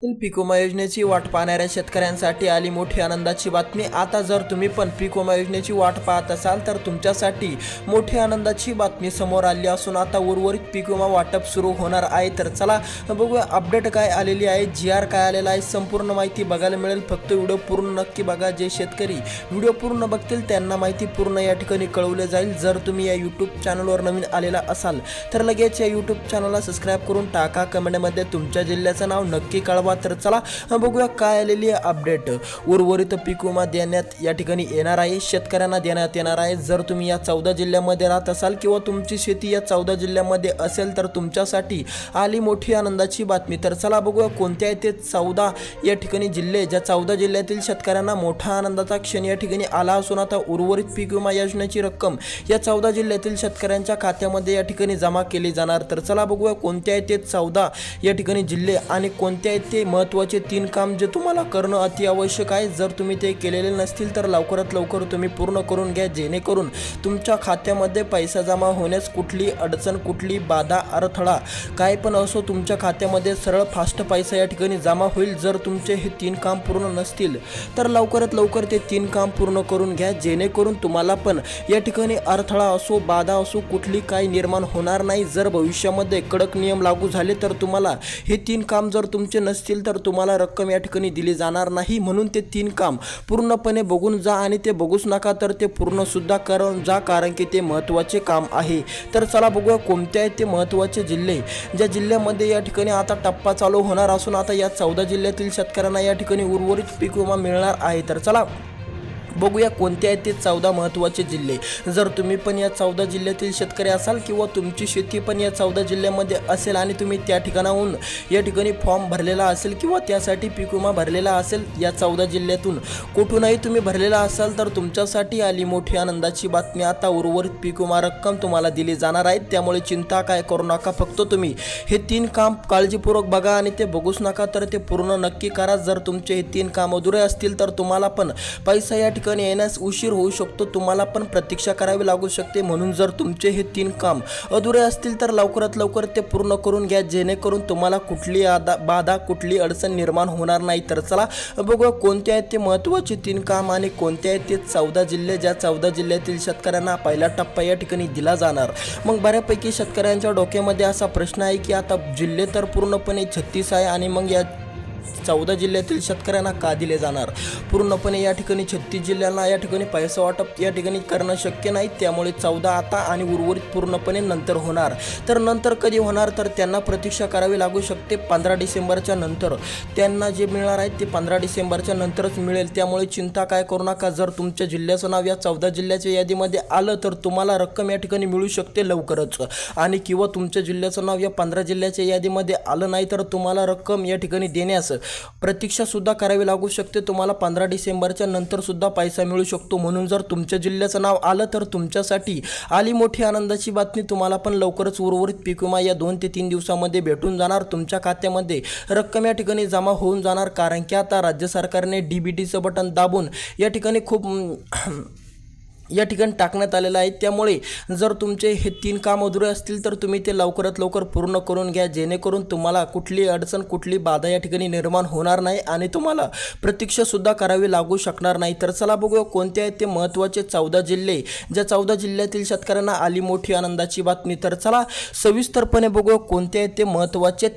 पीक विमा योजनेची वाट पाहणाऱ्या शेतकऱ्यांसाठी आली मोठी आनंदाची बातमी। आता जर तुम्ही पण पीक विमा योजनेची वाट पाहत असाल तर तुमच्यासाठी मोठी आनंदाची बातमी समोर आली असून आता उर्वरित पीक विमा वाटप सुरू होणार आहे। तर चला बघूया अपडेट काय आलेली आहे, GR काय आलेला आहे, संपूर्ण माहिती बघायला मिळेल। फक्त व्हिडिओ पूर्ण नक्की बघा। जे शेतकरी व्हिडिओ पूर्ण बघतील त्यांना माहिती पूर्ण या ठिकाणी कळवले जाईल। जर तुम्ही या यूट्यूब चॅनलवर नवीन आलेला असाल तर लगेच या यूट्यूब चॅनलला सबस्क्राइब करून टाका। कमेंटमध्ये तुमच्या जिल्ह्याचं नाव नक्की कळवा। तर चला बघूया काय आलेली आहे अपडेट। उर्वरित पीक विमा देण्यात या ठिकाणी येणार आहे, शेतकऱ्यांना देण्यात येणार आहे। जर तुम्ही या 14 जिल्ह्यामध्ये राहत असाल किंवा तुमची शेती या 14 जिल्ह्यामध्ये असेल तर तुमच्यासाठी आली मोठी आनंदाची बातमी। तर चला बघूया कोणत्या आहेत ते 14 या ठिकाणी जिल्हे, ज्या 14 जिल्ह्यातील शेतकऱ्यांना मोठा आनंदाचा क्षण या ठिकाणी आला असून आता उर्वरित पीक विमा योजनेची रक्कम या 14 जिल्ह्यातील शेतकऱ्यांच्या खात्यामध्ये या ठिकाणी जमा केली जाणार। तर चला बघूया कोणत्या आहेत ते 14 या ठिकाणी जिल्हे आणि कोणत्या आहेत ते महत्त्वाचे 3 काम जे तुम्हाला करणं अति आवश्यक आहे। जर तुम्ही ते केलेले नसतील तर लवकरात लवकर तुम्ही पूर्ण करून घ्या, जेणेकरून तुमच्या खात्यामध्ये पैसा जमा होण्यास कुठली अडचण, कुठली बाधा, अडथळा काय पण असो तुमच्या खात्यामध्ये सरळ फास्ट पैसा या ठिकाणी जमा होईल। जर तुमचे हे 3 काम पूर्ण नसतील तर लवकरात लवकर ते 3 काम पूर्ण करून घ्या, जेणेकरून तुम्हाला पण या ठिकाणी अडथळा असो, बाधा असो, कुठली काही निर्माण होणार नाही। जर भविष्यामध्ये कडक नियम लागू झाले तर तुम्हाला हे 3 काम जर तुमचे नसतील तर तुम्हाला रक्कम या ठिकाणी दिली जाणार नाही। म्हणून ते 3 काम पूर्णपणे बघून जा आणि ते बघूच नका तर ते पूर्ण सुद्धा करून जा, कारण की ते महत्त्वाचे काम आहे। तर चला बघूया कोणते आहेत ते महत्त्वाचे जिल्हे, ज्या जिल्ह्यामध्ये या ठिकाणी आता टप्पा चालू होणार असून आता या 14 जिल्ह्यातील शेतकऱ्यांना या ठिकाणी उर्वरित पीक विमा मिळणार आहे। तर चला बघूया कोणते आहेत ते 14 महत्त्वाचे जिल्हे। जर तुम्ही पण या 14 जिल्ह्यातील शेतकरी असाल किंवा तुमची शेती पण या 14 जिल्ह्यामध्ये असेल आणि तुम्ही त्या ठिकाणाहून या ठिकाणी फॉर्म भरलेला असेल किंवा त्यासाठी पीक विमा भरलेला असेल, या 14 जिल्ह्यातून कुठूनही तुम्ही भरलेला असाल तर तुमच्यासाठी आली मोठी आनंदाची बातमी। आता उर्वरित पीक विमा रक्कम तुम्हाला दिली जाणार आहे, त्यामुळे चिंता काय करू नका। फक्त तुम्ही हे 3 काम काळजीपूर्वक बघा आणि ते बघूच नका तर ते पूर्ण नक्की करा। जर तुमचे हे 3 काम अधुरे असतील तर तुम्हाला पण पैसा या ठिकाणी येण्यास उशीर होऊ शकतो, तुम्हाला पण प्रतीक्षा करावी लागू शकते। म्हणून जर तुमचे हे 3 काम अधुरे असतील तर लवकरात लवकर ते पूर्ण करून घ्या, जेणेकरून तुम्हाला कुठली बाधा, कुठली अडचण निर्माण होणार नाही। तर चला बघूया कोणते आहेत ते महत्त्वाचे 3 काम आणि कोणते आहेत ते 14 जिल्हे, ज्या 14 जिल्ह्यातील शेतकऱ्यांना पहिला टप्पा या ठिकाणी दिला जाणार। मग बऱ्यापैकी शेतकऱ्यांच्या डोक्यामध्ये असा प्रश्न आहे की आता जिल्हे तर पूर्णपणे 36 आहे आणि मग या 14 जिल्ह्यातील शेतकऱ्यांना का दिले जाणार? पूर्णपणे या ठिकाणी 36 जिल्ह्यांना या ठिकाणी पैसा वाटप या ठिकाणी करणं शक्य नाही, त्यामुळे 14 आता आणि उर्वरित पूर्णपणे नंतर होणार। तर नंतर कधी होणार तर त्यांना प्रतीक्षा करावी लागू शकते 15 डिसेंबरच्या नंतर। त्यांना जे मिळणार आहे ते 15 डिसेंबरच्या नंतरच मिळेल, त्यामुळे चिंता काय करू नका। जर तुमच्या जिल्ह्याचं नाव या 14 जिल्ह्याच्या यादीमध्ये आलं तर तुम्हाला रक्कम या ठिकाणी मिळू शकते लवकरच, आणि किंवा तुमच्या जिल्ह्याचं नाव या 15 जिल्ह्याच्या यादीमध्ये आलं नाही तर तुम्हाला रक्कम या ठिकाणी देण्यास प्रतीक्षा सुद्धा करावी लागू शकते। तुम्हाला 15 डिसेंबरच्या नंतर सुद्धा पैसा मिळू शकतो। म्हणून जर तुमच्या जिल्ह्याचं नाव आलं तर तुमच्यासाठी आली मोठी आनंदाची बातमी। तुम्हाला पण लवकरच उर्वरित पीक विमा या 2 ते 3 दिवसामध्ये भेटून जाणार, तुमच्या खात्यामध्ये रक्कम या ठिकाणी जमा होऊन जाणार। कारण की आता राज्य सरकारने DBTचं बटन दाबून या ठिकाणी खूप या ठिकाणी टाकण्यात आलेलं आहे, त्यामुळे जर तुमचे हे 3 काम अधुरे असतील तर तुम्ही ते लवकरात लवकर पूर्ण करून घ्या, जेणेकरून तुम्हाला कुठली अडचण, कुठली बाधा या ठिकाणी निर्माण होणार नाही आणि तुम्हाला प्रतीक्षा सुद्धा करावी लागू शकणार नाही। तर चला बघूया कोणते आहेत ते महत्त्वाचे 14 जिल्हे, ज्या 14 जिल्ह्यातील शेतकऱ्यांना आली मोठी आनंदाची बातमी। तर चला सविस्तरपणे बघूया कोणते आहेत ते महत्त्वाचे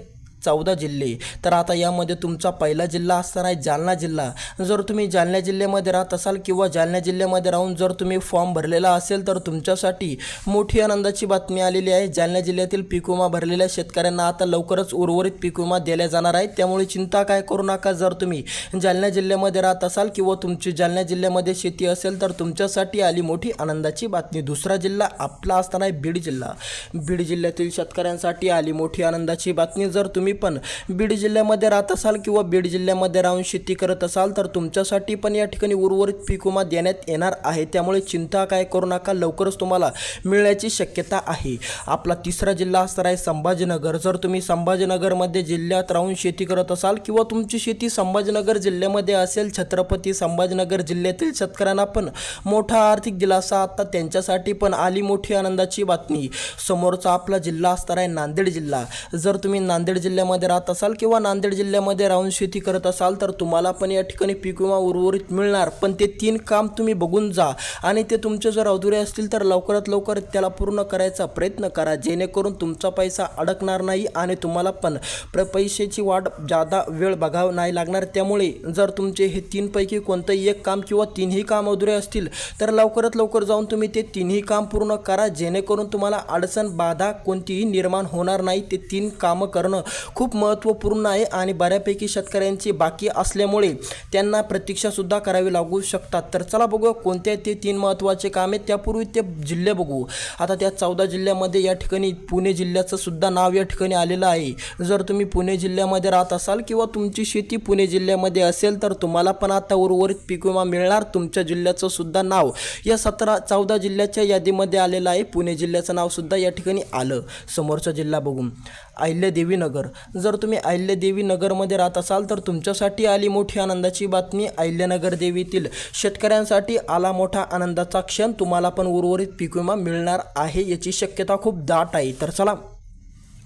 14 जिल्हे। तर आता यामध्ये तुमचा पहिला जिल्हा असणार आहे जालना जिल्हा। जर तुम्ही जालना जिल्ह्यामध्ये राहत असाल किंवा जालना जिल्ह्यामध्ये राहून जर तुम्ही फॉर्म भरलेला असेल तर तुमच्यासाठी मोठी आनंदाची बातमी आलेली आहे। जालना जिल्ह्यातील पीक विमा भरलेल्या शेतकऱ्यांना आता लवकरच उर्वरित पीक विमा दिला जाणार आहे, त्यामुळे चिंता काय करू नका। जर तुम्ही जालना जिल्ह्यामध्ये राहत असाल किंवा तुमची जालना जिल्ह्यामध्ये शेती असेल तर तुमच्यासाठी आली मोठी आनंदाची बातमी। दुसरा जिल्हा आपला असणार आहे बीड जिल्हा। बीड जिल्ह्यातील शेतकऱ्यांसाठी आली मोठी आनंदाची बातमी। जर तुम्ही पण बीड जिल्ह्यामध्ये राहत असाल किंवा बीड जिल्ह्यामध्ये राहून शेती करत असाल तर तुमच्यासाठी पण या ठिकाणी उर्वरित पीक विमा देण्यात येणार आहे, त्यामुळे चिंता काय करू नका, लवकरच तुम्हाला मिळण्याची शक्यता आहे। आपला तिसरा जिल्हा असणार आहे संभाजीनगर। जर तुम्ही संभाजीनगरमध्ये जिल्ह्यात राहून शेती करत असाल किंवा तुमची शेती संभाजीनगर जिल्ह्यामध्ये असेल, छत्रपती संभाजीनगर जिल्ह्यातील शेतकऱ्यांना पण मोठा आर्थिक दिलासा आता त्यांच्यासाठी पण आली मोठी आनंदाची बातमी। समोरचा आपला जिल्हा असणार आहे नांदेड जिल्हा। जर तुम्ही नांदेड जिल्ह्या जिल्ह्यामध्ये राहत असाल किंवा नांदेड जिल्ह्यामध्ये राहून शेती करत असाल तर तुम्हाला पण या ठिकाणी पीक विमा उर्वरित मिळणार. पण ते 3 काम तुम्ही बघून जा आणि ते तुमचे जर अधुरे असतील तर लवकरात लवकर त्याला पूर्ण करायचा प्रयत्न करा, जेणेकरून तुमचा पैसा अडकणार नाही आणि तुम्हाला पण पैशाची वाट जादा वेळ बघावं नाही लागणार. त्यामुळे जर तुमचे हे 3 पैकी कोणतंही एक काम किंवा 3ही काम अधुरे असतील तर लवकरात लवकर जाऊन तुम्ही ते 3ही काम पूर्ण करा, जेणेकरून तुम्हाला अडचण बाधा कोणतीही निर्माण होणार नाही. ते 3 कामं करणं खूप महत्त्वपूर्ण आहे आणि बऱ्यापैकी शेतकऱ्यांची बाकी असल्यामुळे त्यांना प्रतीक्षासुद्धा करावी लागू शकतात. तर चला बघूया कोणत्या ते 3 महत्त्वाचे काम आहेत. त्यापूर्वी ते जिल्हे बघू. आता त्या 14 जिल्ह्यामध्ये या ठिकाणी पुणे जिल्ह्याचं सुद्धा नाव या ठिकाणी आलेलं आहे. जर तुम्ही पुणे जिल्ह्यामध्ये राहत असाल किंवा तुमची शेती पुणे जिल्ह्यामध्ये असेल तर तुम्हाला पण आता उर्वरित पीक विमा मिळणार. तुमच्या जिल्ह्याचं सुद्धा नाव या 14 जिल्ह्याच्या यादीमध्ये आलेलं आहे. पुणे जिल्ह्याचं नाव सुद्धा या ठिकाणी आलं. समोरचा जिल्हा बघून अहिल्यादेवी नगर. जर तुम्ही अहिल्यादेवी नगरमध्ये राहत असाल तर तुमच्यासाठी आली मोठी आनंदाची बातमी. अहिल्यानगर देवीतील शेतकऱ्यांसाठी आला मोठा आनंदाचा क्षण. तुम्हाला पण उर्वरित पीक विमा मिळणार आहे, याची शक्यता खूप दाट आहे. तर चला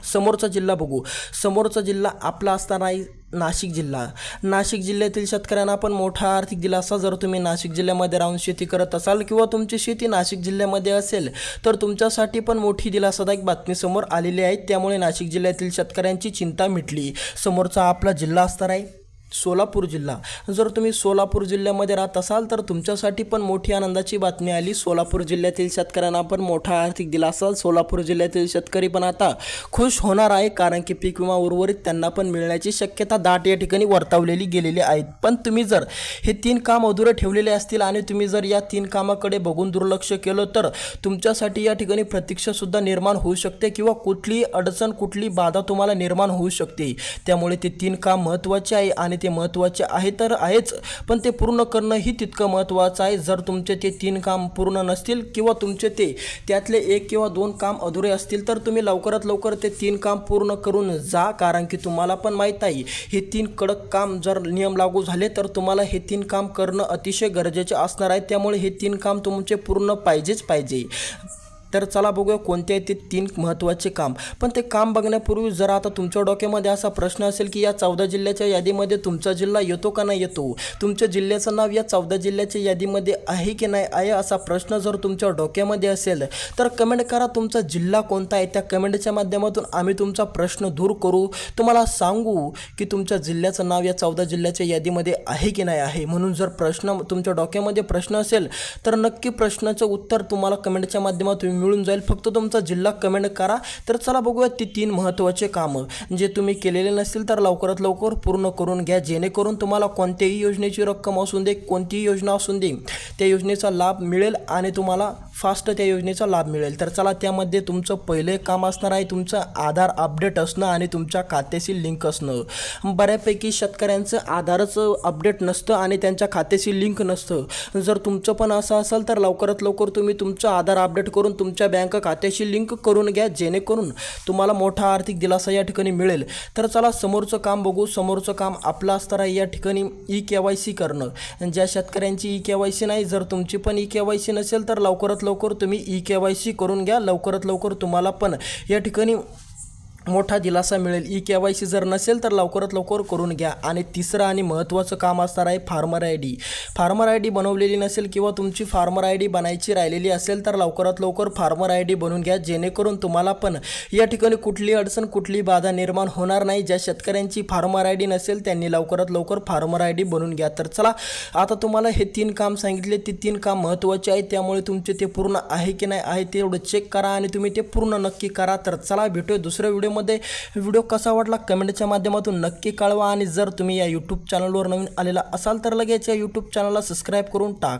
समोरचा जिल्हा बघू. समोरचा जिल्हा आपला असणार आहे नाशिक जिल्हा. नाशिक जिल्ह्यातील शेतकऱ्यांना पण मोठा आर्थिक दिलासा. जर तुम्ही नाशिक जिल्ह्यामध्ये राहून शेती करत असाल किंवा तुमची शेती नाशिक जिल्ह्यामध्ये असेल तर तुमच्यासाठी पण मोठी दिलासादायक बातमी समोर आलेली आहे. त्यामुळे नाशिक जिल्ह्यातील शेतकऱ्यांची चिंता मिटली. समोरचा आपला जिल्हा असणार आहे सोलापूर जिल्हा. जर तुम्ही सोलापूर जिल्ह्यामध्ये राहत असाल तर तुमच्यासाठी पण मोठी आनंदाची बातमी आली. सोलापूर जिल्ह्यातील शेतकऱ्यांना पण मोठा आर्थिक दिलासा. सोलापूर जिल्ह्यातील शेतकरी पण आता खुश होणार आहे, कारण की पीक विमा उर्वरित त्यांना पण मिळण्याची शक्यता दाट या ठिकाणी वर्तवलेली गेलेली आहे. पण तुम्ही जर हे 3 काम अधुरे ठेवलेले असतील आणि तुम्ही जर या 3 कामाकडे बघून दुर्लक्ष केलं तर तुमच्यासाठी या ठिकाणी प्रतीक्षासुद्धा निर्माण होऊ शकते किंवा कुठलीही अडचण कुठली बाधा तुम्हाला निर्माण होऊ शकते. त्यामुळे ते 3 काम महत्त्वाचे आहे आणि ते महत्त्वाचे आहे तर आहेच, पण ते पूर्ण करणं ही तितकं महत्त्वाचं आहे. जर तुमचे ते 3 काम पूर्ण नसतील किंवा तुमचे त्यातले 1 किंवा 2 काम अधुरे असतील तर तुम्ही लवकरात लवकर ते 3 काम पूर्ण करून जा, कारण की तुम्हाला पण माहीत आहे हे 3 कडक काम जर नियम लागू झाले तर तुम्हाला हे 3 काम करणं अतिशय गरजेचे असणार आहे. त्यामुळे हे 3 काम तुमचे पूर्ण पाहिजेच पाहिजे. तर चला बघूया कोणते आहेत ते 3 महत्त्वाचे काम. पण ते काम बघण्यापूर्वी जर आता तुमच्या डोक्यामध्ये असा प्रश्न असेल की या 14 जिल्ह्याच्या यादीमध्ये तुमचा जिल्हा येतो का नाही येतो, तुमच्या जिल्ह्याचं नाव या 14 जिल्ह्याच्या यादीमध्ये आहे की नाही आहे, असा प्रश्न जर तुमच्या डोक्यामध्ये असेल तर कमेंट करा तुमचा जिल्हा कोणता आहे. त्या कमेंटच्या माध्यमातून आम्ही तुमचा प्रश्न दूर करू, तुम्हाला सांगू की तुमच्या जिल्ह्याचं नाव या 14 जिल्ह्याच्या यादीमध्ये आहे की नाही आहे. म्हणून जर प्रश्न तुमच्या डोक्यामध्ये प्रश्न असेल तर नक्की प्रश्नाचं उत्तर तुम्हाला कमेंटच्या माध्यमातून मिळून जाईल. फक्त तुमचा जिल्हा कमेंट करा. तर चला बघूया ती 3 महत्त्वाचे कामं जे तुम्ही केलेले नसतील तर लवकरात लवकर पूर्ण करून घ्या, जेणेकरून तुम्हाला कोणत्याही योजनेची रक्कम असून दे, कोणतीही योजना असून दे, त्या योजनेचा लाभ मिळेल आणि तुम्हाला फास्ट त्या योजनेचा लाभ मिळेल. तर चला त्यामध्ये तुमचं पहिले काम असणार आहे तुमचं आधार अपडेट असणं आणि तुमच्या खात्याशी लिंक असणं. बऱ्यापैकी शेतकऱ्यांचं आधारचं अपडेट नसतं आणि त्यांच्या खात्याशी लिंक नसतं. जर तुमचं पण असं असेल तर लवकरात लवकर तुम्ही तुमचं आधार अपडेट करून तुमच्या बँक खात्याशी लिंक करून घ्या, जेणेकरून तुम्हाला मोठा आर्थिक दिलासा या ठिकाणी मिळेल. तर चला समोरचं काम बघू. समोरचं काम आपलं असणार आहे या ठिकाणी EKYC करणं. ज्या शेतकऱ्यांची EKYC नाही, जर तुमची पण EKYC नसेल तर लवकरात लवकर तुम्ही EKYC करून घ्या. लवकरात लवकर तुम्हाला पण या ठिकाणी मोठा दिलासा मिळेल. EKYC जर नसेल तर लवकरात लवकर करून घ्या. आणि तिसरं आणि महत्त्वाचं काम असणार आहे फार्मर ID. फार्मर ID बनवलेली नसेल किंवा तुमची फार्मर ID बनायची राहिलेली असेल तर लवकरात लवकर फार्मर ID बनवून घ्या, जेणेकरून तुम्हाला पण या ठिकाणी कुठली अडचण कुठली बाधा निर्माण होणार नाही. ज्या शेतकऱ्यांची फार्मर ID नसेल त्यांनी लवकरात लवकर फार्मर ID बनवून घ्या. तर चला आता तुम्हाला हे 3 काम सांगितले, ते 3 काम महत्त्वाचे आहेत. त्यामुळे तुमचे ते पूर्ण आहे की नाही आहे ते एवढं चेक करा आणि तुम्ही ते पूर्ण नक्की करा. तर चला भेटूया दुसऱ्या व्हिडिओ. व्हिडिओ कसा वाटला कमेंटच्या माध्यमातून नक्की कळवा आणि जर तुम्ही या YouTube चॅनलवर नवीन आलेला असाल तर लगेच या YouTube चॅनलला सबस्क्राईब करून टाका.